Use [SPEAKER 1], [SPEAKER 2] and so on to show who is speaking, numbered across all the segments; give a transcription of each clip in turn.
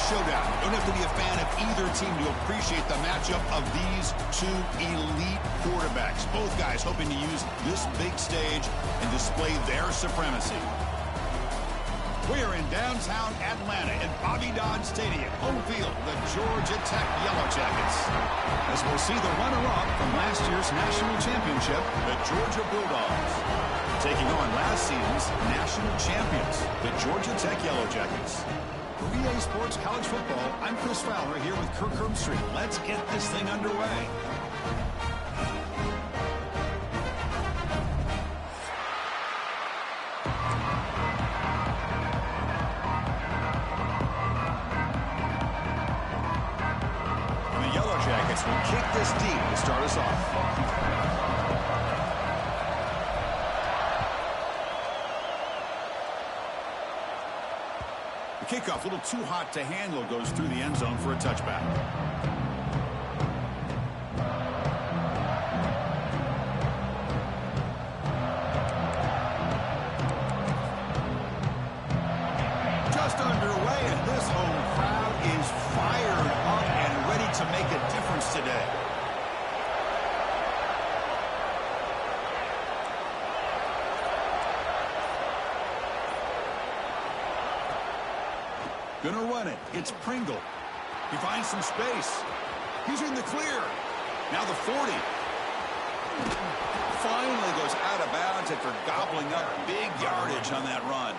[SPEAKER 1] showdown. You don't have to be a fan of either team to appreciate the matchup of these two elite quarterbacks. Both guys hoping to use this big stage and display their supremacy. We are in downtown Atlanta at Bobby Dodd Stadium, home field, the Georgia Tech Yellow Jackets. As we'll see the runner-up from last year's national championship, the Georgia Bulldogs, taking on last season's national champions, the Georgia Tech Yellow Jackets. For EA Sports College Football, I'm Chris Fowler here with Kirk Herbstreit. Let's get this thing underway. And the Yellow Jackets will kick this deep to start us off. The kickoff, a little too hot to handle, goes through the end zone for a touchback. Just underway, and this home crowd is fired up and ready to make a difference today. Gonna run it. It's Pringle. He finds some space. He's in the clear. Now the 40. Finally goes out of bounds after gobbling up big yardage on that run.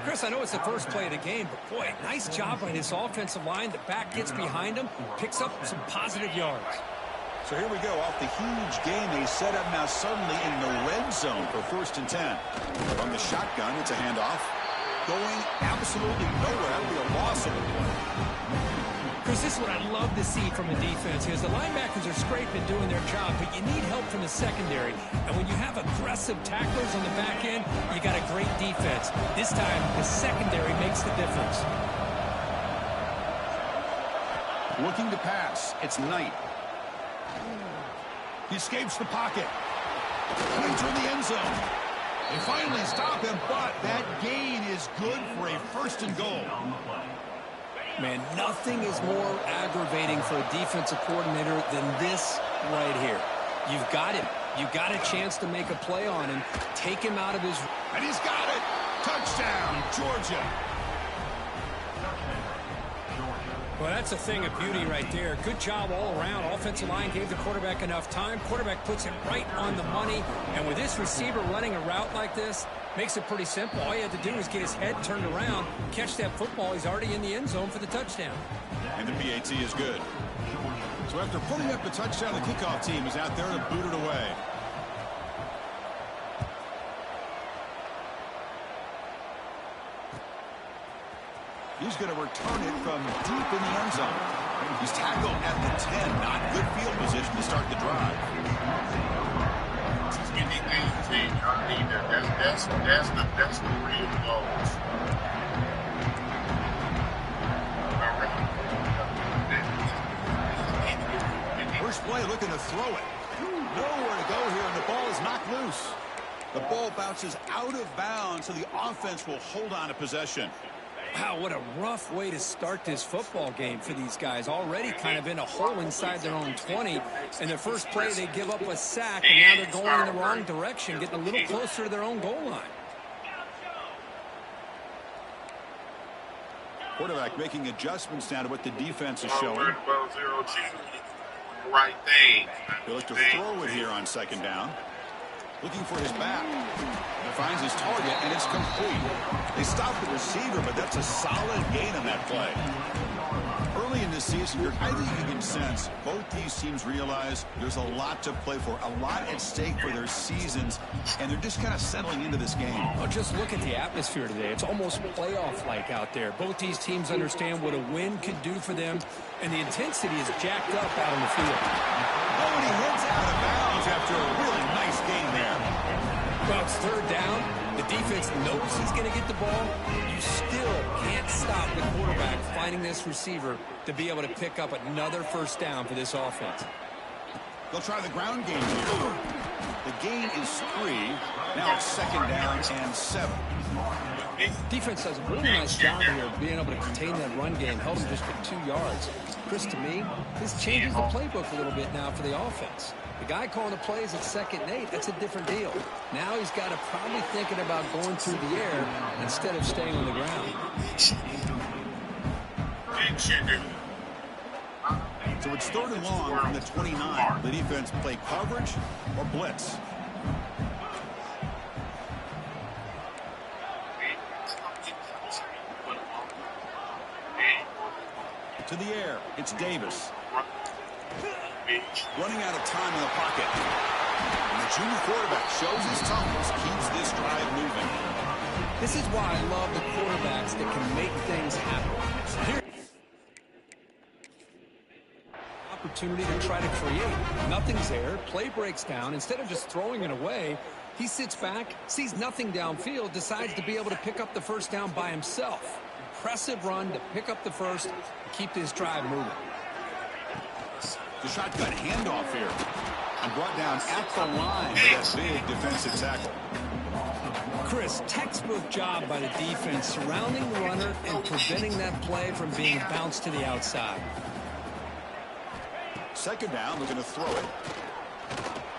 [SPEAKER 2] Chris, I know it's the first play of the game, but boy, nice job by this offensive line. The back gets behind him, picks up some positive yards.
[SPEAKER 1] So here we go, off the huge game they set up now suddenly in the red zone for 1st and 10. From the shotgun, it's a handoff. Going absolutely nowhere. That'll be a loss of the play.
[SPEAKER 2] Chris, this is what I love to see from a defense is the linebackers are scraping doing their job, but you need help from the secondary. And when you have aggressive tacklers on the back end, you got a great defense. This time, the secondary makes the difference.
[SPEAKER 1] Looking to pass. It's Knight. He escapes the pocket. Coming toward the end zone. They finally stop him, but that gain is good for a 1st and goal.
[SPEAKER 2] Man, nothing is more aggravating for a defensive coordinator than this right here. You've got him. You've got a chance to make a play on him. Take him out of his...
[SPEAKER 1] And he's got it. Touchdown, Georgia.
[SPEAKER 2] Well, that's a thing of beauty right there. Good job all around. Offensive line gave the quarterback enough time. Quarterback puts it right on the money. And with this receiver running a route like this, makes it pretty simple. All you have to do is get his head turned around, catch that football. He's already in the end zone for the touchdown.
[SPEAKER 1] And the PAT is good. So after putting up the touchdown, the kickoff team is out there to boot it away. He's going to return it from deep in the end zone. He's tackled at the 10. Not good field position to start the drive.
[SPEAKER 3] Just get these things in. I need that. That's the real goals.
[SPEAKER 1] First play looking to throw it. Nowhere to go here, and the ball is knocked loose. The ball bounces out of bounds, so the offense will hold on to possession.
[SPEAKER 2] Wow, what a rough way to start this football game for these guys. Already kind of in a hole inside their own 20. And the first play, they give up a sack, and now they're going in the wrong direction, getting a little closer to their own goal line.
[SPEAKER 1] Quarterback making adjustments now to what the defense is showing.
[SPEAKER 3] Right thing.
[SPEAKER 1] They look to throw it here on 2nd down. Looking for his back. He finds his target, and it's complete. They stop the receiver, but that's a solid gain on that play. Early in the season, I think you can sense both these teams realize there's a lot to play for, a lot at stake for their seasons, and they're just kind of settling into this game.
[SPEAKER 2] Well, just look at the atmosphere today. It's almost playoff-like out there. Both these teams understand what a win could do for them, and the intensity is jacked up out on the field.
[SPEAKER 1] Oh, and he heads out of bounds after a really nice gain there.
[SPEAKER 2] Well, it's 3rd down. The defense knows he's going to get the ball. You still can't stop the quarterback finding this receiver to be able to pick up another 1st down for this offense.
[SPEAKER 1] They'll try the ground game here. The gain is 3. Now it's 2nd down and 7.
[SPEAKER 2] Defense does a really nice job here of being able to contain that run game. Held him just for 2 yards. Chris, to me, this changes the playbook a little bit now for the offense. The guy calling the plays at 2nd and 8, that's a different deal. Now he's got to probably thinking about going through the air instead of staying on the ground.
[SPEAKER 1] So it's 3rd and long from the 29. The defense play coverage or blitz. To the air, it's Davis. Running out of time in the pocket. And the junior quarterback shows his toughness, keeps this drive moving.
[SPEAKER 2] This is why I love the quarterbacks that can make things happen. Here, opportunity to try to create. Nothing's there. Play breaks down. Instead of just throwing it away, he sits back, sees nothing downfield, decides to be able to pick up the first down by himself. Impressive run to pick up the first and keep this drive moving.
[SPEAKER 1] The shotgun handoff here. And brought down at the line with that big defensive tackle.
[SPEAKER 2] Chris, textbook job by the defense surrounding the runner and preventing that play from being bounced to the outside.
[SPEAKER 1] 2nd down, looking to throw it.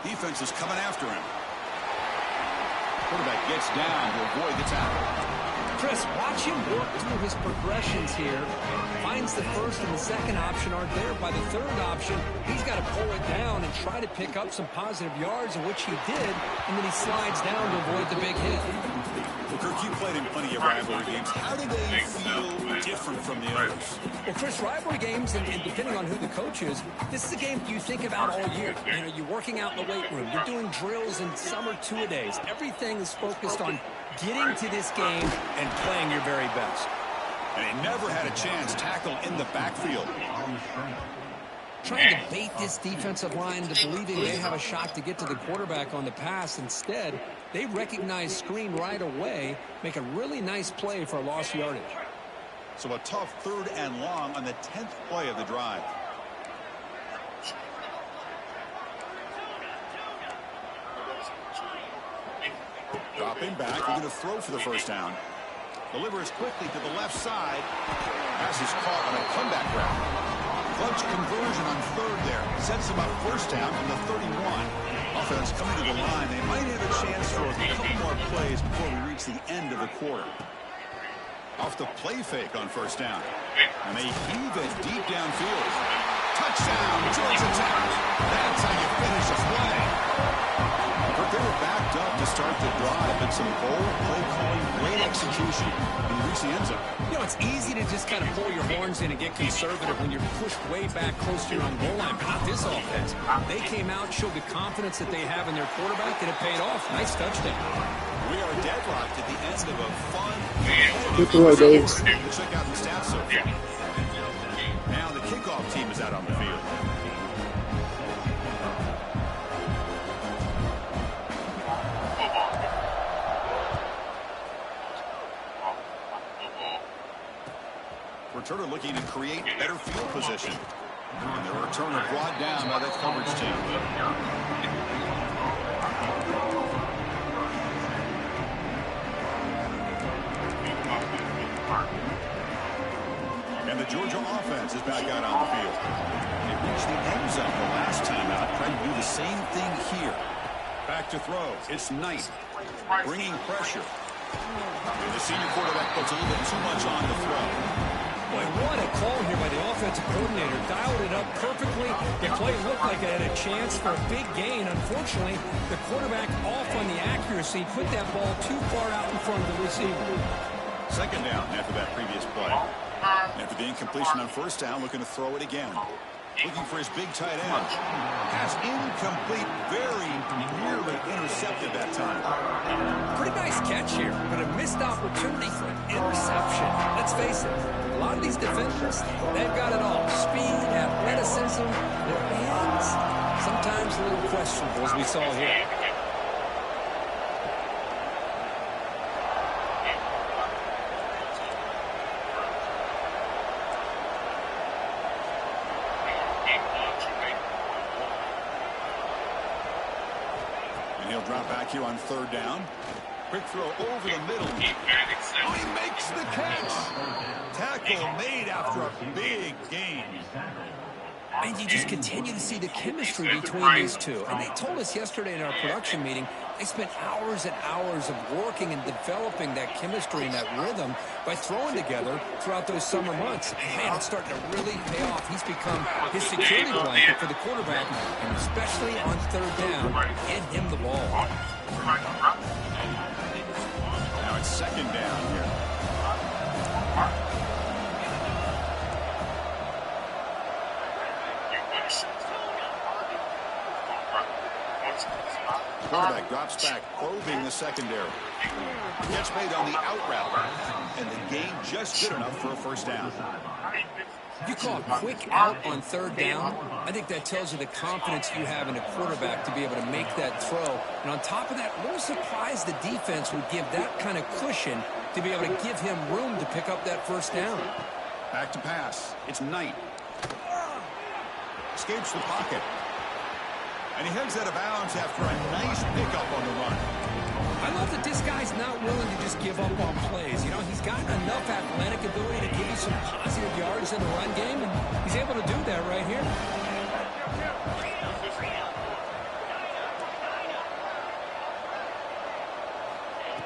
[SPEAKER 1] Defense is coming after him. Quarterback gets down to avoid the tackle.
[SPEAKER 2] Chris, watch him work through his progressions here. Finds the first and the second option aren't there. By the 3rd option, he's got to pull it down and try to pick up some positive yards, in which he did, and then he slides down to avoid the big hit.
[SPEAKER 1] Well, Kirk, you played in plenty of rivalry games. How do they feel different from the others?
[SPEAKER 2] Well, Chris, rivalry games, and depending on who the coach is, this is a game you think about all year. You know, you're working out in the weight room. You're doing drills in summer 2-a-days. Everything is focused on getting to this game and playing your very best.
[SPEAKER 1] And they never had a chance tackle in the backfield.
[SPEAKER 2] Trying to bait this defensive line into believing they have a shot to get to the quarterback on the pass. Instead, they recognize screen right away, make a really nice play for a lost yardage.
[SPEAKER 1] So a tough 3rd and long on the 10th play of the drive. Dropping back, we're going to throw for the first down. Delivers quickly to the left side. Pass is caught on a comeback route. Clutch conversion on 3rd there. Sets him up first down from the 31. Offense coming to the line. They might have a chance for a couple more plays before we reach the end of the quarter. Off the play fake on first down. And they heave it deep downfield. Touchdown, Georgia Tech. That's how you finish a play. But they were backed up to start the drive, but some bold play calling, great execution, and reach the end zone.
[SPEAKER 2] You know, it's easy to just kind of pull your horns in and get conservative when you're pushed way back close to your own goal line, but not this offense. They came out, showed the confidence that they have in their quarterback, and it paid off. Nice touchdown.
[SPEAKER 1] We are deadlocked at the end of a fun
[SPEAKER 4] Good throw, Dave.
[SPEAKER 1] Check out the stats so far. Now the kickoff team is out on the field. Returner looking to create better field position. And the returner brought down by that coverage team. And the Georgia offense is back out on the field. They reached the end zone the last time out. Trying to do the same thing here. Back to throw. It's Knight. Bringing pressure. And the senior quarterback puts a little bit too much on the throw.
[SPEAKER 2] Boy, what a call here by the offensive coordinator. Dialed it up perfectly. The play looked like it had a chance for a big gain. Unfortunately, the quarterback off on the accuracy, put that ball too far out in front of the receiver.
[SPEAKER 1] 2nd down after that previous play. After the incompletion on first down, looking to throw it again. Looking for his big tight end. Pass incomplete, very nearly intercepted that time.
[SPEAKER 2] Pretty nice catch here, but a missed opportunity for an interception. Let's face it, a lot of these defenders, they've got it all. Speed, athleticism, their hands, sometimes a little questionable, as we saw here.
[SPEAKER 1] Drop back here on 3rd down. Quick throw over the middle. Oh, he makes the catch. Tackle made after a big gain.
[SPEAKER 2] And you just continue to see the chemistry between these two. And they told us yesterday in our production meeting, they spent hours and hours of working and developing that chemistry and that rhythm by throwing together throughout those summer months. Man, it's starting to really pay off. He's become his security blanket for the quarterback, and especially on third down, get him the ball.
[SPEAKER 1] Now it's second down here. Quarterback drops back, probing the secondary. Catch made on the out route, and the gain just good enough for a first down.
[SPEAKER 2] You call a quick out on third down, I think that tells you the confidence you have in a quarterback to be able to make that throw. And on top of that, a little surprised the defense would give that kind of cushion to be able to give him room to pick up that first down.
[SPEAKER 1] Back to pass. It's Knight. Escapes the pocket. And he heads out of bounds after a nice pickup on the run.
[SPEAKER 2] I love that this guy's not willing to just give up on plays. You know, he's got enough athletic ability to give you some positive yards in the run game, and he's able to do that right here.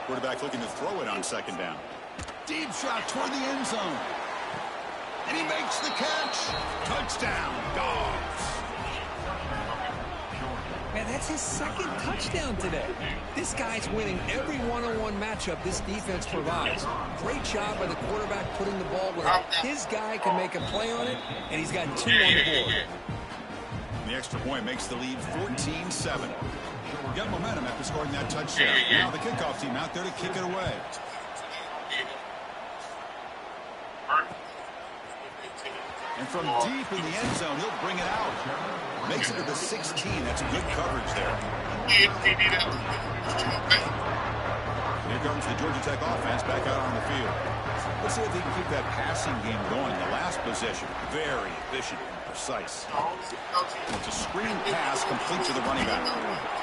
[SPEAKER 1] Quarterback looking to throw it on second down. Deep shot toward the end zone. And he makes the catch. Touchdown, Dogs.
[SPEAKER 2] Man, that's his second touchdown today. This guy's winning every one-on-one matchup this defense provides. Great job by the quarterback putting the ball where his guy can make a play on it, and he's got 2 on the board.
[SPEAKER 1] The extra point makes the lead 14-7. Got momentum after scoring that touchdown. Now the kickoff team out there to kick it away. And from deep in the end zone, he'll bring it out. Makes it to the 16. That's good coverage there. Here comes the Georgia Tech offense back out on the field. Let's see if they can keep that passing game going. The last possession, very efficient and precise. It's a screen pass complete to the running back.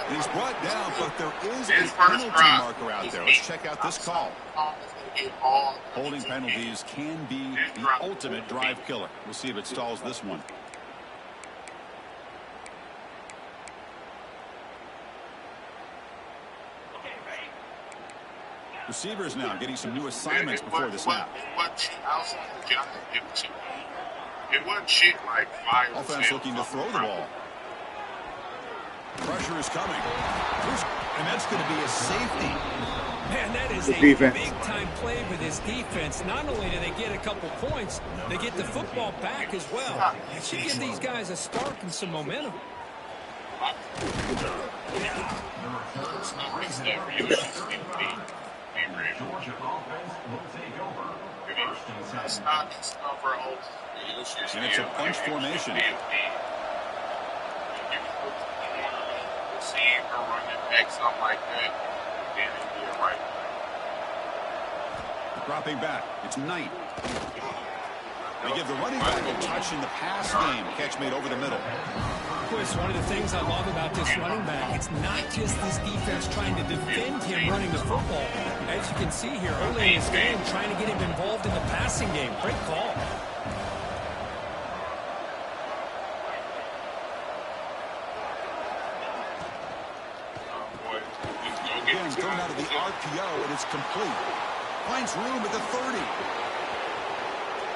[SPEAKER 1] And he's brought down, but there is a penalty marker out there. Let's check out this call. Holding penalties can be the ultimate drive killer. We'll see if it stalls this one. Receivers now getting some new assignments before the snap.
[SPEAKER 3] It wasn't shit like fire.
[SPEAKER 1] Offense looking to throw the ball. Pressure is coming. And that's going to be a safety.
[SPEAKER 2] Man, that is a big-time play for this defense. Not only do they get a couple points, they get the football back as well. It should give these guys a spark and some momentum.
[SPEAKER 1] And it's a punch formation.
[SPEAKER 3] Something like that, then it'd be a right.
[SPEAKER 1] Dropping back, it's Knight. They give the running back a touch in the pass game. Catch made over the middle.
[SPEAKER 2] Chris, one of the things I love about this running back, it's not just this defense trying to defend him running the football. As you can see here, early in this game, trying to get him involved in the passing game. Great call.
[SPEAKER 1] Again, thrown out of the RPO, and it's complete. Finds room at the 30.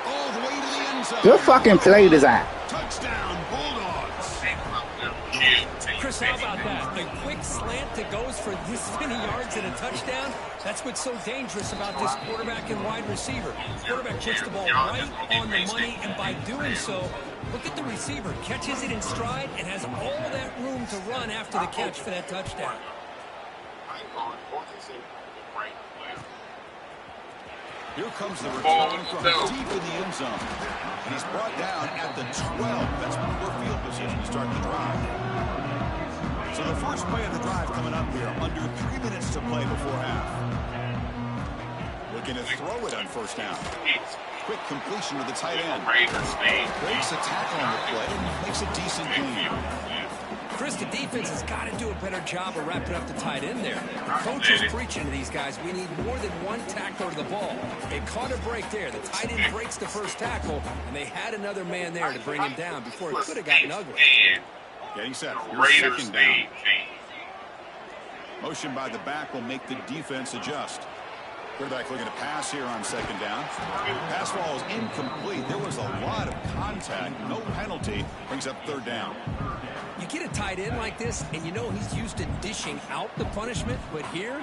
[SPEAKER 1] All the way to the end zone.
[SPEAKER 4] Good fucking play design.
[SPEAKER 1] Touchdown, Bulldogs.
[SPEAKER 2] Chris, how about that? The quick slant that goes for this many yards and a touchdown, that's what's so dangerous about this quarterback and wide receiver. Quarterback puts the ball right on the money, and by doing so, look at the receiver. Catches it in stride and has all that room to run after the catch for that touchdown.
[SPEAKER 1] Here comes the return from deep in the end zone. And he's brought down at the 12. That's poor field position to start the drive. So the first play of the drive coming up here. Under 3 minutes to play before half. Looking to throw it on first down. Quick completion to the tight end. Breaks a tackle on the play and makes a decent gain.
[SPEAKER 2] Chris, the defense has got to do a better job of wrapping up the tight end there. The coach is preaching to these guys, we need more than one tackler to the ball. They caught a break there. The tight end breaks the first tackle, and they had another man there to bring him down before it could have gotten ugly.
[SPEAKER 1] Getting set. Here's second down. Motion by the back will make the defense adjust. Quarterback looking to pass here on second down. Pass ball is incomplete. There was a lot of contact. No penalty. Brings up third down.
[SPEAKER 2] You get a tight end like this, and you know he's used to dishing out the punishment, but here,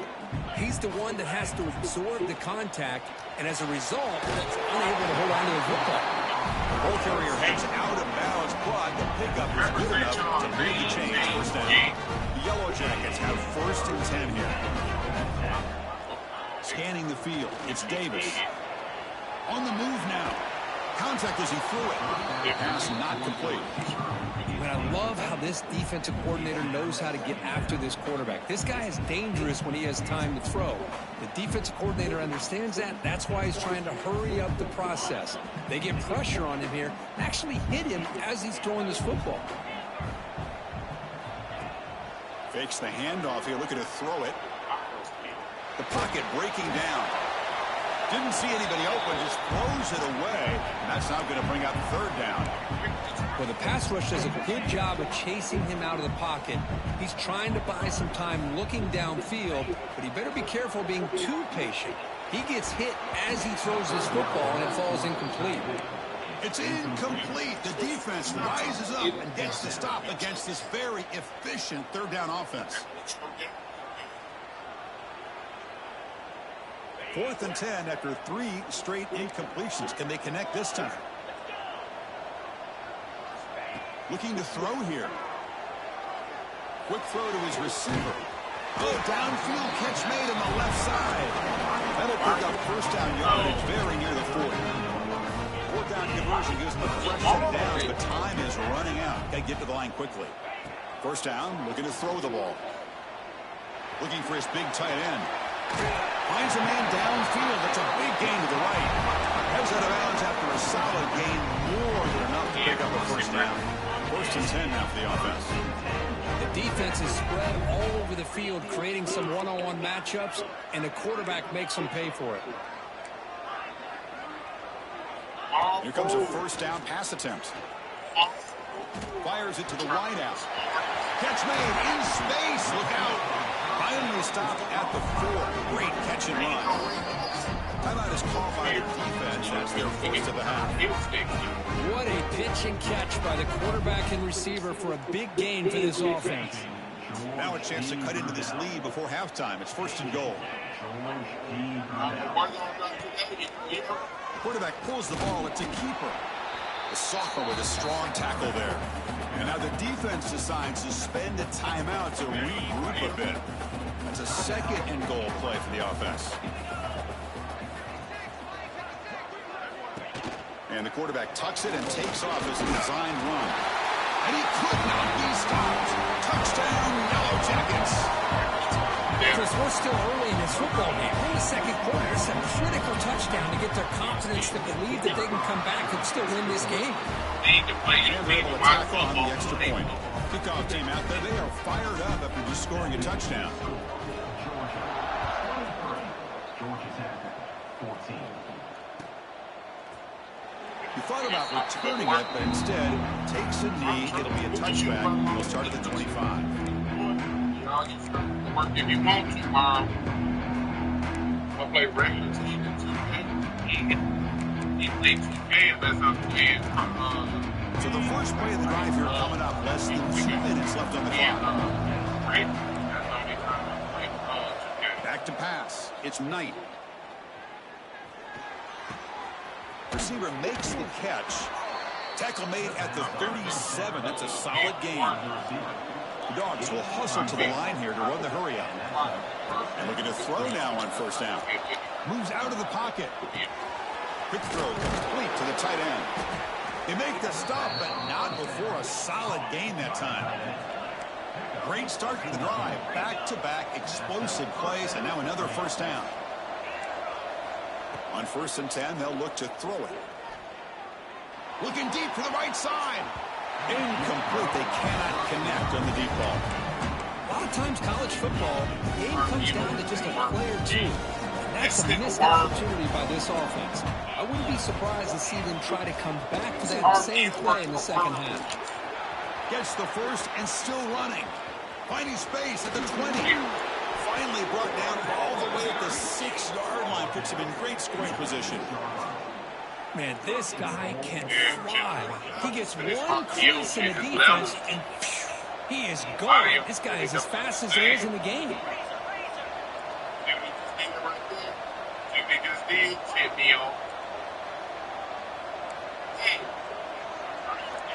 [SPEAKER 2] he's the one that has to absorb the contact, and as a result, he's unable to hold on to the football.
[SPEAKER 1] The ball carrier heads out of bounds, but the pickup is good enough to make the change. First down. The Yellow Jackets have first and 10 here. Scanning the field. It's Davis. On the move now. Contact as he threw it. Pass not complete.
[SPEAKER 2] But I love how this defensive coordinator knows how to get after this quarterback. This guy is dangerous when he has time to throw. The defensive coordinator understands that. That's why he's trying to hurry up the process. They get pressure on him here, actually hit him as he's throwing this football.
[SPEAKER 1] Fakes the handoff here, looking to throw it. The pocket breaking down. Didn't see anybody open, just throws it away. And that's now going to bring up third down.
[SPEAKER 2] Well, the pass rush does a good job of chasing him out of the pocket. He's trying to buy some time looking downfield, but he better be careful being too patient. He gets hit as he throws this football, and it falls incomplete.
[SPEAKER 1] It's incomplete. The defense rises up and gets the stop against this very efficient third down offense. 4th and 10 after 3 straight incompletions. Can they connect this time? Looking to throw here. Quick throw to his receiver. Oh, downfield catch made on the left side. That'll pick up first down yardage very near the 40. 4th down conversion gives them a fresh set of downs, but time is running out. Got to get to the line quickly. First down, looking to throw the ball. Looking for his big tight end. Finds a man downfield. That's a big gain to the right. Heads out of bounds after a solid gain, more than enough to pick up a first down. 1st and 10 now for the offense.
[SPEAKER 2] The defense is spread all over the field, creating some one-on-one matchups, and the quarterback makes them pay for it.
[SPEAKER 1] Here comes a first down pass attempt. Fires it to the wide out. Catch made in space. Look out. Finally stopped at the 4. Great catch and run. Timeout is called by the defense. That's their first of the half.
[SPEAKER 2] What a pitch and catch by the quarterback and receiver for a big gain for this offense.
[SPEAKER 1] Now a chance to cut into this lead before halftime. It's 1st and goal. The quarterback pulls the ball. It's a keeper. The sophomore with a strong tackle there. And now the defense decides to spend a timeout to regroup a bit. That's a 2nd and goal play for the offense. And the quarterback tucks it and takes off as a designed run. And he could not be stopped. Touchdown, Yellow Jackets.
[SPEAKER 2] Chris, we're still early in this football game. In the 2nd quarter, it's a critical touchdown to get their confidence to believe that they can come back and still win this game.
[SPEAKER 1] And they're able to tackle on the extra point. Kickoff team out there, they are fired up after just scoring a touchdown. He thought about returning it, but instead takes a knee. It'll be a touchback. He'll start at the 25.
[SPEAKER 3] If you want to, I'll play regular season 2K. He plays 2K and that's how 2K is.
[SPEAKER 1] So the first play of the drive here coming up, less than 2 minutes left on the clock. Back to pass. It's Knight. Receiver makes the catch. Tackle made at the 37. That's a solid gain. The Dogs will hustle to the line here to run the hurry up. And looking to throw now on first down. Moves out of the pocket. Quick throw complete to the tight end. They make the stop, but not before a solid gain that time. Great start to the drive. Back-to-back explosive plays, and now another first down. On 1st and 10, they'll look to throw it. Looking deep for the right side. Incomplete. They cannot connect on the deep ball.
[SPEAKER 2] A lot of times college football, the game comes down to just a play or two. And that's a missed opportunity by this offense. I wouldn't be surprised to see them try to come back to that same play in the second half.
[SPEAKER 1] Gets the first and still running. Finding space at the 20. Finally brought down all the way at the 6-yard line. Puts him in great scoring position.
[SPEAKER 2] Man, this guy can fly. He gets one crease in the defense, and he is gone. This guy is as fast as there is in the game.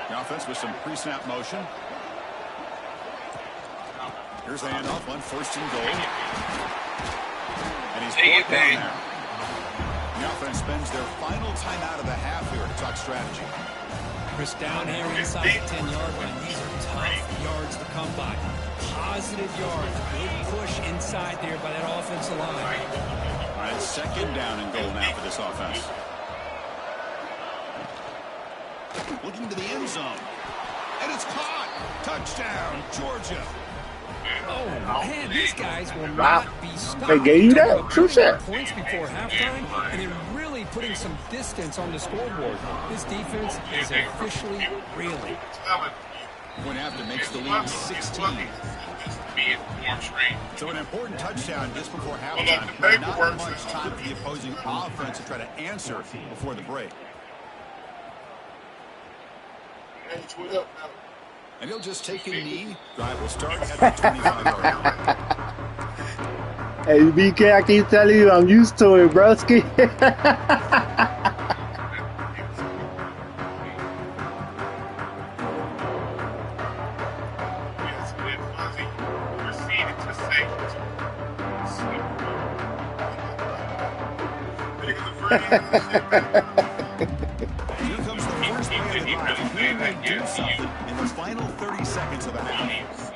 [SPEAKER 1] The offense with some pre-snap motion. Here's the handoff on 1st and goal. And he's brought down there. The offense spends their final timeout of the half here to talk strategy.
[SPEAKER 2] Chris, down here inside the 10-yard line. These are tough yards to come by. Positive yards. Good push inside there by that offensive line.
[SPEAKER 1] All right, 2nd down and goal now for this offense. Looking to the end zone. And it's caught. Touchdown, Georgia.
[SPEAKER 2] Oh, man, these guys will not be stopped.
[SPEAKER 4] They gave you that? True shit.
[SPEAKER 2] Points before halftime, and they're really putting some distance on the scoreboard. This defense is officially reeling.
[SPEAKER 1] Point after makes the lead 16. So an important touchdown just before halftime. Not much time for the opposing offense to try to answer before the break. And he'll just take a knee. Drive will start at the 25-yard line.
[SPEAKER 4] Hey, BK, I keep telling you, I'm used to it, broski.
[SPEAKER 1] Here comes the first play of the drive. He may do something in the final 30 seconds of the half.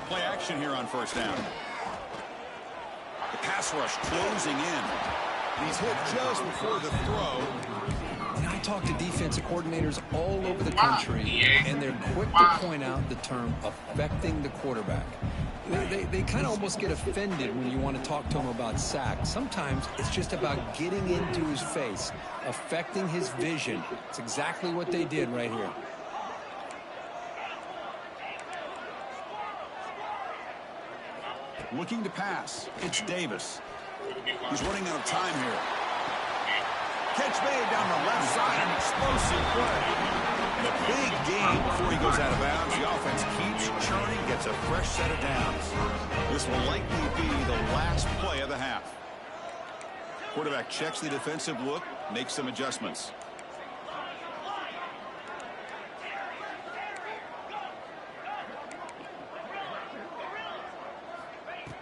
[SPEAKER 1] Play action here on 1st down. The pass rush closing in. He's hit just before the throw.
[SPEAKER 2] And I talk to defensive coordinators all over the country, and they're quick to point out the term affecting the quarterback. They kind of almost get offended when you want to talk to them about sacks. Sometimes it's just about getting into his face, affecting his vision. It's exactly what they did right here.
[SPEAKER 1] Looking to pass. It's Davis. He's running out of time here. Catch made down the left side. An explosive play. And a big gain before he goes out of bounds. The offense keeps churning, gets a fresh set of downs. This will likely be the last play of the half. Quarterback checks the defensive look, makes some adjustments.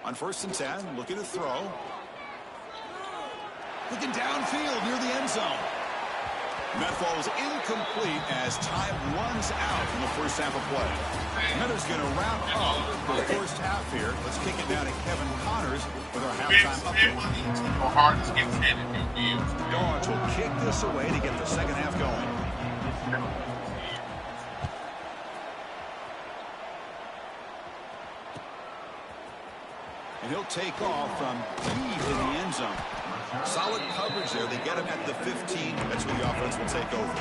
[SPEAKER 1] On 1st and 10, looking to throw. Looking downfield near the end zone. That falls incomplete as time runs out in the first half of play. Meadows going to wrap up the first half here. Let's kick it down to Kevin Connors with our halftime update. Dogs will kick this away to get the second half going. And he'll take off from deep in the end zone. Solid coverage there. They get him at the 15. That's where the offense will take over.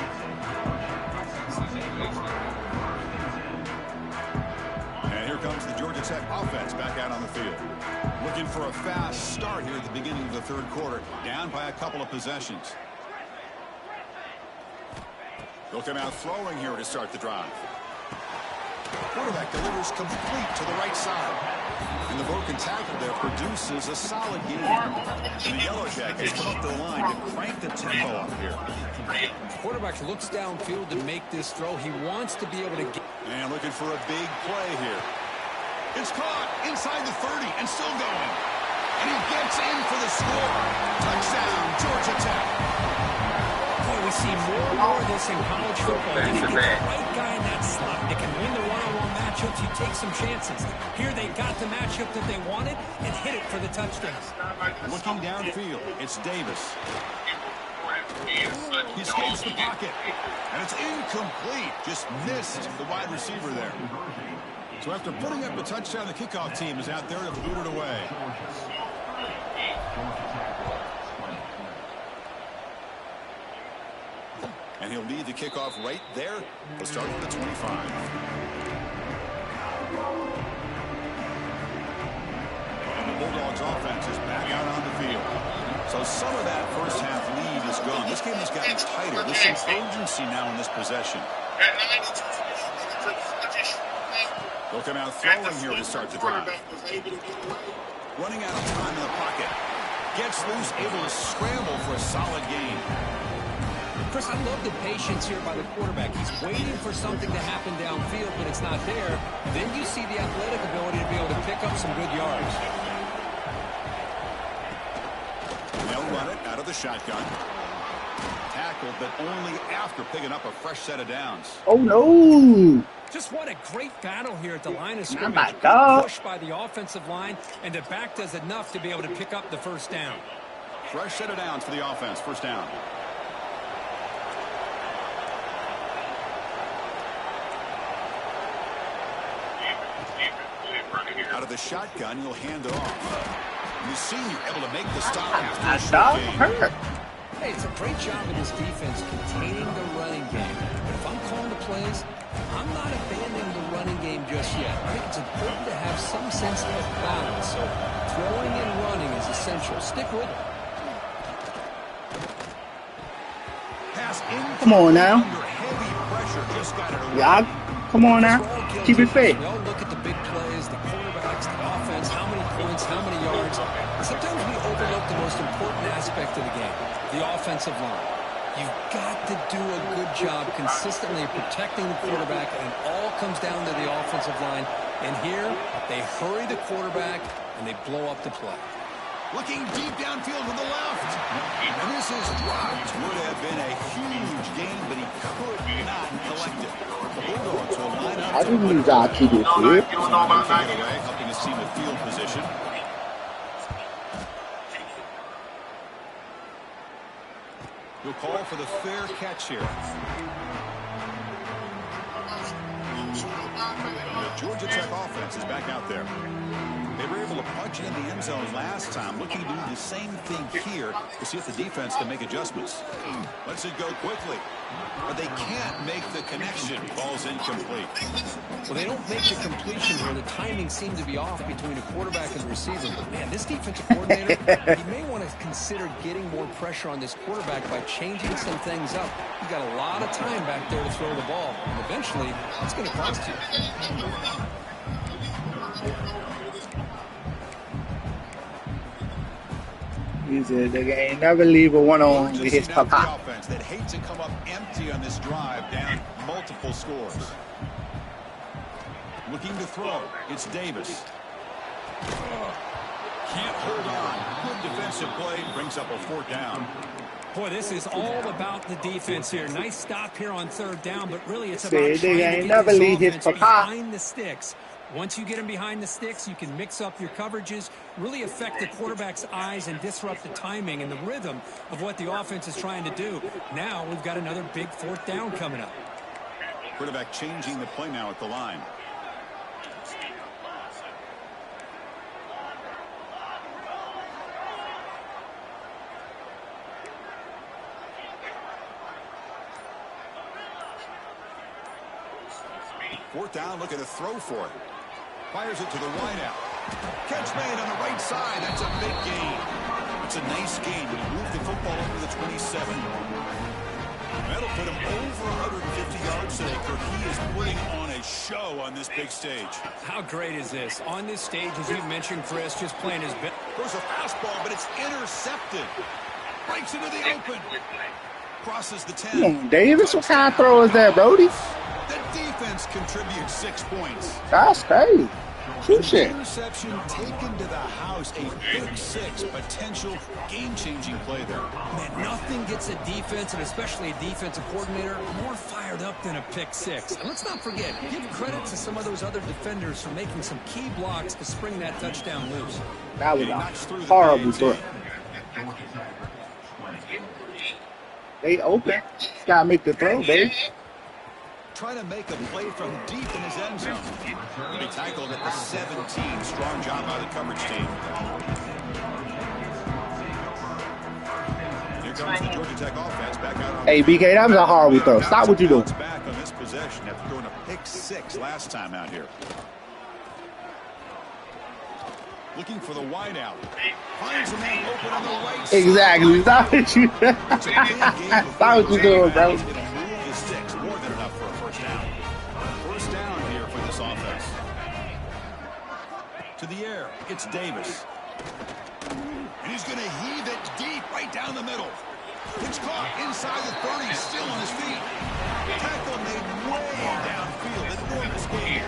[SPEAKER 1] And here comes the Georgia Tech offense back out on the field. Looking for a fast start here at the beginning of the 3rd quarter. Down by a couple of possessions. They'll come out throwing here to start the drive. Quarterback delivers complete to the right side. And the broken tackle there produces a solid gain. And the Yellow Jackets come up the line to crank the tempo up here.
[SPEAKER 2] Quarterback looks downfield to make this throw. He wants to be able to get.
[SPEAKER 1] And looking for a big play here. It's caught inside the 30 and still going. And he gets in for the score. Touchdown, Georgia Tech.
[SPEAKER 2] Boy, we see more and more of this in college football. They can get the right guy in that slot. They can win the one-on-one matchups. You take some chances. Here they got the matchup that they wanted and hit it for the touchdown.
[SPEAKER 1] Looking downfield, it's Davis. He escapes the pocket. And it's incomplete. Just missed the wide receiver there. So after putting up a touchdown, the kickoff team is out there to boot it away. And he'll lead the kickoff right there. He'll start with the 25. And the Bulldogs offense is back out on the field. So some of that first half lead is gone. This game has gotten tighter. There's some urgency now in this possession. They'll come out throwing here to start the drive. Running out of time in the pocket. Gets loose, able to scramble for a solid gain.
[SPEAKER 2] Chris, I love the patience here by the quarterback. He's waiting for something to happen downfield, but it's not there. Then you see the athletic ability to be able to pick up some good yards.
[SPEAKER 1] They'll run it out of the shotgun. Tackled, but only after picking up a fresh set of downs.
[SPEAKER 4] Oh, no.
[SPEAKER 2] Just what a great battle here at the line of scrimmage. Pushed by the offensive line, and the back does enough to be able to pick up the first down.
[SPEAKER 1] Fresh set of downs for the offense. First down. Out of the shotgun, he'll hand it off. The senior able to make the stop after a short gain.
[SPEAKER 2] Hey, it's a great job of this defense containing the running game. But if I'm calling the plays, I'm not abandoning the running game just yet. I think it's important to have some sense of balance. So throwing and running is essential. Stick with it.
[SPEAKER 1] Pass in.
[SPEAKER 4] Come on now.
[SPEAKER 1] Under heavy pressure, just got it away.
[SPEAKER 4] Yeah, come on now. Keep it fair.
[SPEAKER 2] We all look at the big plays, the quarterbacks, the offense, how many points, how many yards. And sometimes we overlook the most important aspect of the game, the offensive line. You've got to do a good job consistently protecting the quarterback, and it all comes down to the offensive line. And here, they hurry the quarterback, and they blow up the play.
[SPEAKER 1] Looking deep downfield to the left. And this is dropped. Would have been a huge gain, but he could not collect it. The Bulldogs will line up.
[SPEAKER 4] I didn't use our key this year.
[SPEAKER 1] Helping his team with field position. He'll call for the fair catch here. The Georgia Tech offense is back out there. They were able to punch it in the end zone last time. Looking to do the same thing here to see if the defense can make adjustments. Lets it go quickly. But they can't make the connection. Ball's incomplete.
[SPEAKER 2] Well, they don't make the completion here. The timing seemed to be off between a quarterback and the receiver. But, man, this defensive coordinator, he may want to consider getting more pressure on this quarterback by changing some things up. You've got a lot of time back there to throw the ball. And eventually, it's going to cost you.
[SPEAKER 4] He said they ain't never leave a one-on with his papa.
[SPEAKER 1] Offense that hate to come up empty on this drive, down multiple scores. Looking to throw. It's Davis. Can't hold on. Good defensive play. Brings up a fourth down.
[SPEAKER 2] Boy, this is all about the defense here. Nice stop here on third down, but really it's about
[SPEAKER 4] Say
[SPEAKER 2] trying
[SPEAKER 4] they
[SPEAKER 2] to
[SPEAKER 4] ain't
[SPEAKER 2] get
[SPEAKER 4] never
[SPEAKER 2] this
[SPEAKER 4] leave his
[SPEAKER 2] offense
[SPEAKER 4] papa.
[SPEAKER 2] behind the sticks. Once you get him behind the sticks, you can mix up your coverages, really affect the quarterback's eyes and disrupt the timing and the rhythm of what the offense is trying to do. Now we've got another big fourth down coming up.
[SPEAKER 1] Quarterback changing the play now at the line. Fourth down, looking to throw for it. Fires it to the wideout. Catch made on the right side. That's a big gain. It's a nice gain. He moved the football over the 27. That'll put him over 150 yards today, Kirk. He is putting on a show on this big stage.
[SPEAKER 2] How great is this? On this stage, as you mentioned, Chris, just playing his best.
[SPEAKER 1] There's a fastball, but it's intercepted. Breaks into the open. Crosses the 10.
[SPEAKER 4] Come on, Davis. What kind of throw is that, Brody?
[SPEAKER 1] The defense contributes 6 points.
[SPEAKER 4] That's crazy. Touche.
[SPEAKER 1] Interception taken to the house. A big six. Potential game-changing play there.
[SPEAKER 2] Man, nothing gets a defense, and especially a defensive coordinator, more fired up than a pick six. And let's not forget, give credit to some of those other defenders for making some key blocks to spring that touchdown loose.
[SPEAKER 4] That was a horrible throw. They open. Just gotta make the throw, baby.
[SPEAKER 1] Trying to make a play from deep in his end zone. He tackled at the 17. Strong job by the coverage team. Here comes the Georgia Tech offense back out on.
[SPEAKER 4] Hey, BK, that was a horrible throw. Stop what you doing.
[SPEAKER 1] Back on this possession after throwing a pick 6 last time out here. Looking for the wideout. Finds a man open on the right side.
[SPEAKER 4] Exactly. Stop what you Stop what you doing, bro.
[SPEAKER 1] It'll move the sticks. More than enough for a first down. First down here for this offense. To the air. It's Davis. And he's going to heave it deep right down the middle. It's caught inside the 30. Still on his feet. Tackle made way downfield. Enormous gain.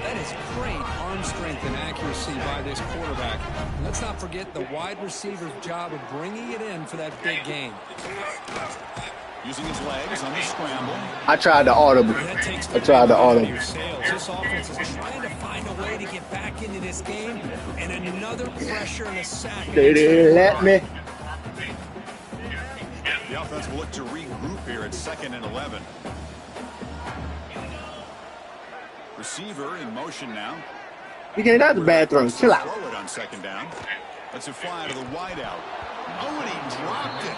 [SPEAKER 2] That is great arm strength and accuracy by this quarterback. Let's not forget the wide receiver's job of bringing it in for that big gain.
[SPEAKER 1] Using his legs on the scramble.
[SPEAKER 4] I tried to audible. I tried to audible.
[SPEAKER 2] This offense is trying to find a way to get back into this game, and another pressure and a sack.
[SPEAKER 4] They didn't let me.
[SPEAKER 1] The offense will look to regroup here at 2nd and 11. Receiver in motion now.
[SPEAKER 4] BK, that's a bad throw. Chill out.
[SPEAKER 1] Throw it on 2nd down. Let's it fly to the wideout. Oh, and he dropped it.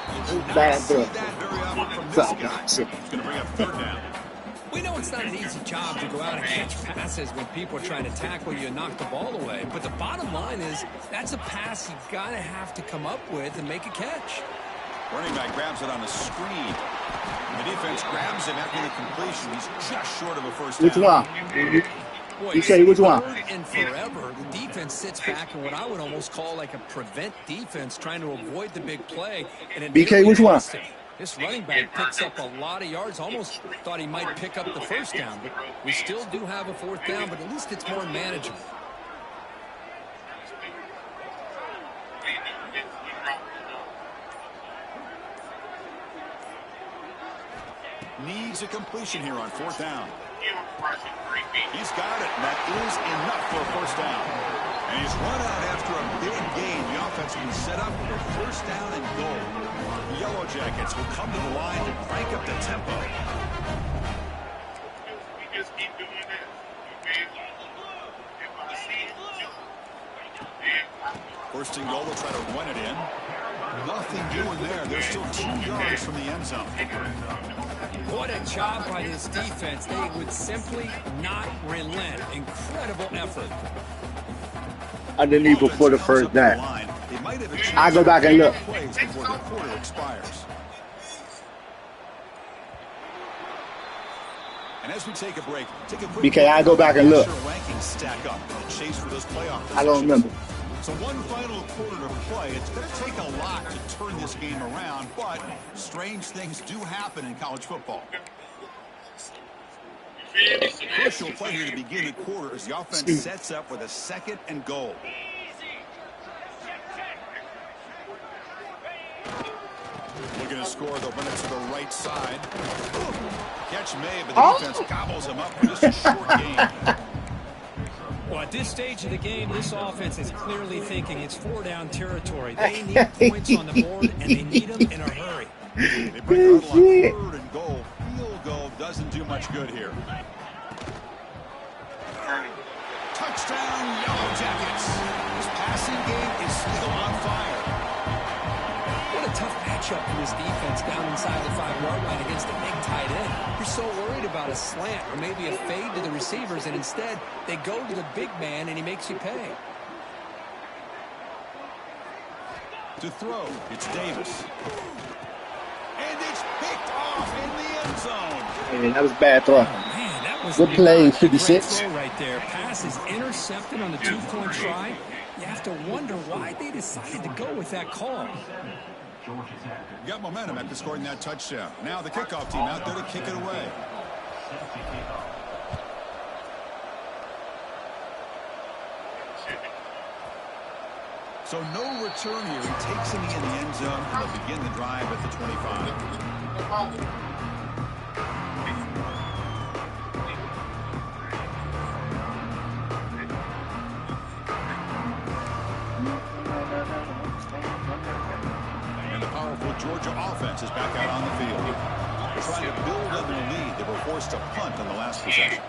[SPEAKER 4] Bad
[SPEAKER 1] Not see
[SPEAKER 4] throw.
[SPEAKER 1] that very often from this guy. He's going to bring up 3rd down.
[SPEAKER 2] We know it's not an easy job to go out and catch passes when people are trying to tackle you and knock the ball away. But the bottom line is that's a pass you got to have to come up with and make a catch.
[SPEAKER 1] Running back grabs it on the screen. The defense grabs him after the completion. He's just short of a first down.
[SPEAKER 4] Which one?
[SPEAKER 2] Boy,
[SPEAKER 4] BK, which one?
[SPEAKER 2] And forever, the defense sits back in what I would almost call like a prevent defense, trying to avoid the big play. And it
[SPEAKER 4] BK, which one?
[SPEAKER 2] This running back picks up a lot of yards. Almost thought he might pick up the first down, but we still do have a 4th down, but at least it's more manageable.
[SPEAKER 1] Needs a completion here on 4th down. He's got it, and that is enough for a first down. And he's run out after a big gain. The offense can set up for a first down and goal. The Yellow Jackets will come to the line to crank up the tempo.
[SPEAKER 3] We just keep doing this.
[SPEAKER 1] First and goal, they'll try to run it in. Nothing doing there. They're still 2 yards from the end zone.
[SPEAKER 2] What a job by this defense. They would simply not relent. Incredible effort.
[SPEAKER 4] Underneath before the first down. I go back and look.
[SPEAKER 1] Before the quarter expires. And as we take a break, take a quick
[SPEAKER 4] BK, I go back and look.
[SPEAKER 1] Rankings stack up. Chase for those playoff
[SPEAKER 4] I don't remember.
[SPEAKER 1] So one final quarter to play. It's going to take a lot to turn this game around, but strange things do happen in college football. Crucial play here to begin the quarter as the offense sets up with a 2nd and goal. Looking to score, they'll run it to the right side. Catch made, but the defense gobbles him up for just a short gain.
[SPEAKER 2] Well, at this stage of the game, this offense is clearly thinking it's 4-down territory. They need points on the board, and they need them in a hurry.
[SPEAKER 1] They break the huddle on 3rd and goal. Field goal doesn't do much good here. Touchdown, Yellow Jackets. This passing game is still on fire.
[SPEAKER 2] What a tough matchup for this defense down inside the 5-yard line against a big tight end. You're so worried about a slant or maybe a fade to the receivers, and instead they go to the big man, and he makes you pay.
[SPEAKER 1] To throw, it's Davis. And it's picked off in the end zone.
[SPEAKER 4] Man, that was a bad throw.
[SPEAKER 2] Man, that was
[SPEAKER 4] Good play, 56.
[SPEAKER 2] Great throw right there. Pass is intercepted on the 2-point try. You have to wonder why they decided to go with that call.
[SPEAKER 1] Got momentum after scoring that touchdown. Now the kickoff team out there to kick it away. So no return here. He takes him in the end zone, and they'll begin the drive at the 25. And the powerful Georgia offense is back out on the field. Trying to build on their lead. They were forced to punt on the last possession.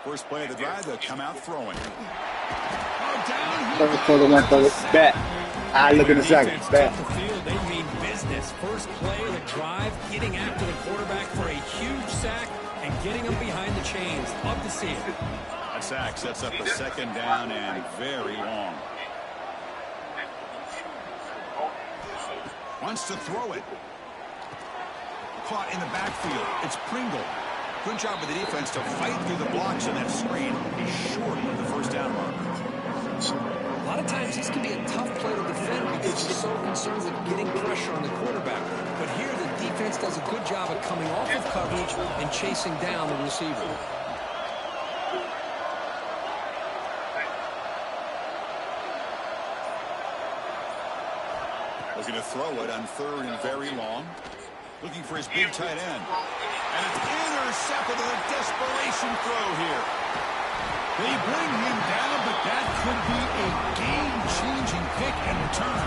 [SPEAKER 1] First play of the drive, they'll come out throwing. Oh, down he
[SPEAKER 4] For the one for the bet. I look in a second.
[SPEAKER 2] Defense
[SPEAKER 4] Bet.
[SPEAKER 2] took the field. They mean business. First play of the drive, getting after the quarterback for a huge sack and getting him behind the chains. Love to see it.
[SPEAKER 1] That sack sets up a second down and very long. Wants to throw it. Caught in the backfield. It's Pringle. Good job with the defense to fight through the blocks in that screen. He's short of the first down marker.
[SPEAKER 2] A lot of times this can be a tough play to defend because you're so concerned with getting pressure on the quarterback. But here the defense does a good job of coming off of coverage and chasing down the receiver.
[SPEAKER 1] Looking to throw it on third and very long. Looking for his big tight end. And it's intercepted with a desperation throw here. They bring him down, but that could be a game-changing pick and return.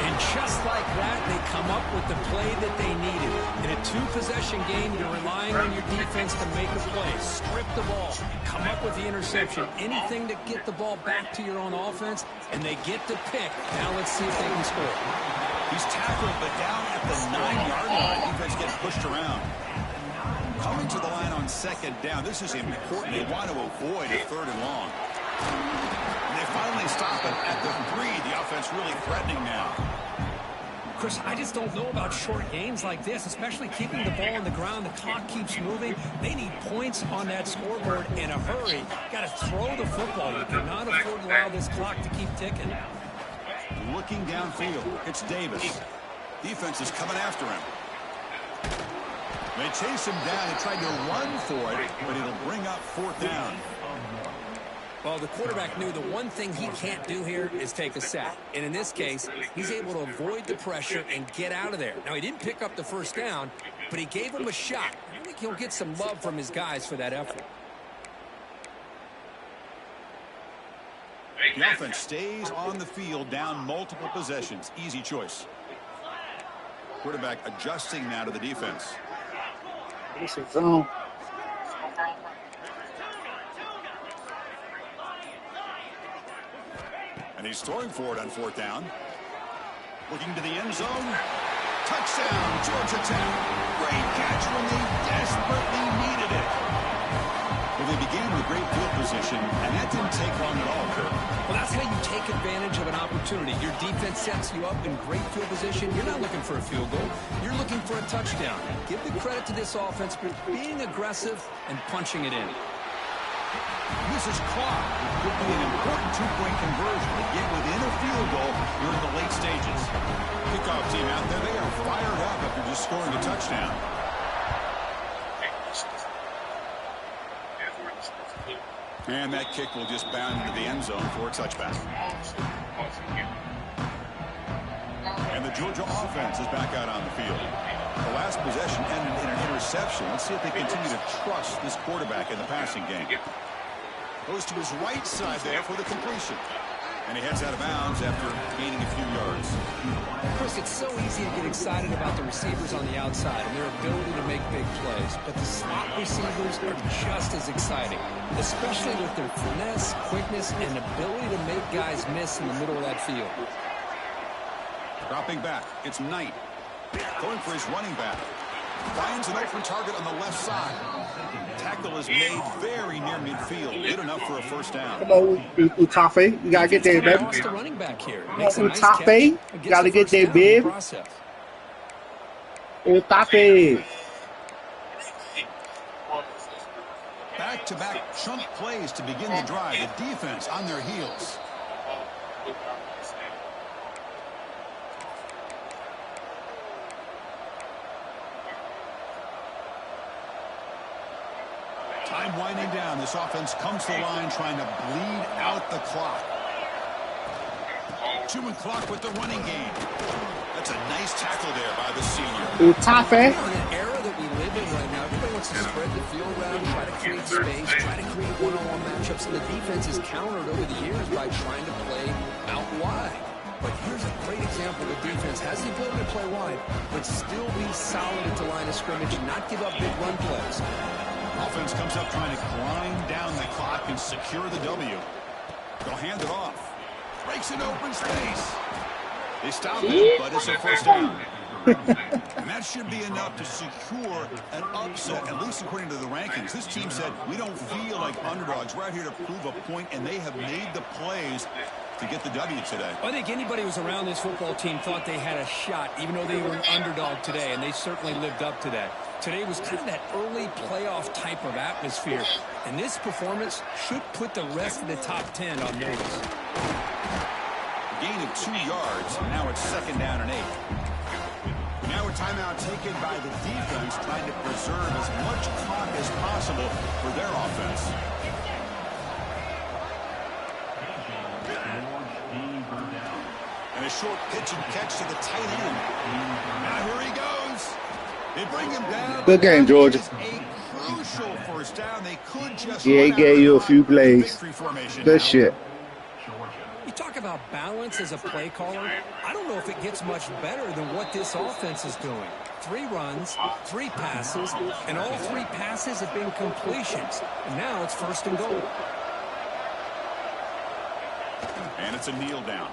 [SPEAKER 2] And just like that, they come up with the play that they needed. In a two-possession game, you're relying on your defense to make a play. Strip the ball. Come up with the interception. Anything to get the ball back to your own offense, and they get the pick. Now let's see if they can score.
[SPEAKER 1] He's tackled, but down at the 9-yard line. Defense gets pushed around. Coming to the line on second down. This is important. They want to avoid a third and long. And they finally stop it at the 3. The offense really threatening now.
[SPEAKER 2] Chris, I just don't know about short games like this, especially keeping the ball on the ground. The clock keeps moving. They need points on that scoreboard in a hurry. Got to throw the football. You cannot afford to allow this clock to keep ticking.
[SPEAKER 1] Looking downfield, it's Davis. Defense is coming after him. They chase him down. They tried to run for it, but it'll bring up fourth down.
[SPEAKER 2] Well, the quarterback knew the one thing he can't do here is take a sack. And in this case, he's able to avoid the pressure and get out of there. Now, he didn't pick up the first down, but he gave him a shot. I think he'll get some love from his guys for that effort.
[SPEAKER 1] The offense stays on the field, down multiple possessions. Easy choice. Quarterback adjusting now to the defense.
[SPEAKER 4] It's a zone.
[SPEAKER 1] And he's throwing for it on fourth down. Looking to the end zone. Touchdown, Georgia Tech. Great catch when they desperately needed it. Well, they began with great field position, and that didn't take long at all, Kurt.
[SPEAKER 2] Well, that's how you take advantage of an opportunity. Your defense sets you up in great field position. You're not looking for a field goal. You're looking for a touchdown. Give the credit to this offense for being aggressive and punching it in.
[SPEAKER 1] This is caught. It could be an important two-point conversion to get within a field goal during the late stages. Kickoff team out there, they are fired up after just scoring a touchdown. And that kick will just bound into the end zone for a touchback. And the Georgia offense is back out on the field. The last possession ended in an interception. Let's see if they continue to trust this quarterback in the passing game. Goes to his right side there for the completion. And he heads out of bounds after gaining a few yards.
[SPEAKER 2] Chris, it's so easy to get excited about the receivers on the outside and their ability to make big plays. But the slot receivers are just as exciting, especially with their finesse, quickness, and ability to make guys miss in the middle of that field.
[SPEAKER 1] Dropping back, it's Knight. Going for his running back. Finds an open target on the left side. Tackle is made very near midfield. Good enough for a first down.
[SPEAKER 4] Come on, Utafe. You got to get there, baby.
[SPEAKER 2] Lost the running back here.
[SPEAKER 4] Come
[SPEAKER 2] Makes a
[SPEAKER 4] on,
[SPEAKER 2] nice
[SPEAKER 4] Utafe.
[SPEAKER 2] catch and
[SPEAKER 4] You got to
[SPEAKER 2] gets
[SPEAKER 4] get
[SPEAKER 2] the
[SPEAKER 4] there,
[SPEAKER 2] first down in
[SPEAKER 4] baby.
[SPEAKER 2] the process.
[SPEAKER 4] Utafe.
[SPEAKER 1] Back-to-back chunk plays to begin the drive. The defense on their heels. Time winding down. This offense comes to the line trying to bleed out the clock. Chewing clock with the running game. That's a nice tackle there by the senior.
[SPEAKER 4] Utafe.
[SPEAKER 2] In an era that we live in right now, everybody wants to spread the field around, try to create space, try to create one-on-one matchups, and the defense is countered over the years by trying to play out wide. But here's a great example. The defense has the ability to play wide, but still be solid at the line of scrimmage and not give up big run plays.
[SPEAKER 1] Offense comes up trying to grind down the clock and secure the W. They'll hand it off. Breaks an open space. They stop it, but it's a first down. And that should be enough to secure an upset, at least according to the rankings. This team said, we don't feel like underdogs. We're out here to prove a point, and they have made the plays to get the W today.
[SPEAKER 2] I think anybody who was around this football team thought they had a shot, even though they were an underdog today, and they certainly lived up to that. Today was kind of that early playoff type of atmosphere, and this performance should put the rest of the top 10 on notice.
[SPEAKER 1] Gain of 2 yards, and now it's 2nd down and 8. Now a timeout taken by the defense, trying to preserve as much clock as possible for their offense. And a short pitch and catch to the tight end. Now here he goes. They bring him down.
[SPEAKER 4] Good game, Georgia.
[SPEAKER 1] A crucial first down. They could just
[SPEAKER 4] he gave you a few plays. Good shit.
[SPEAKER 2] You talk about balance as a play caller. I don't know if it gets much better than what this offense is doing. 3 runs, 3 passes, and all 3 passes have been completions. And now it's 1st and goal.
[SPEAKER 1] And it's a kneel down.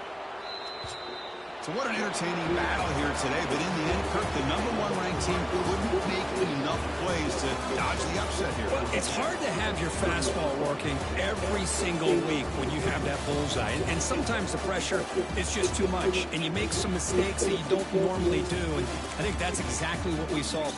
[SPEAKER 1] So what an entertaining battle here today. But in the end, Kirk, the #1 ranked team couldn't make enough plays to dodge the upset here.
[SPEAKER 2] Well, it's hard to have your fastball working every single week when you have that bullseye. And sometimes the pressure is just too much. And you make some mistakes that you don't normally do. And I think that's exactly what we saw.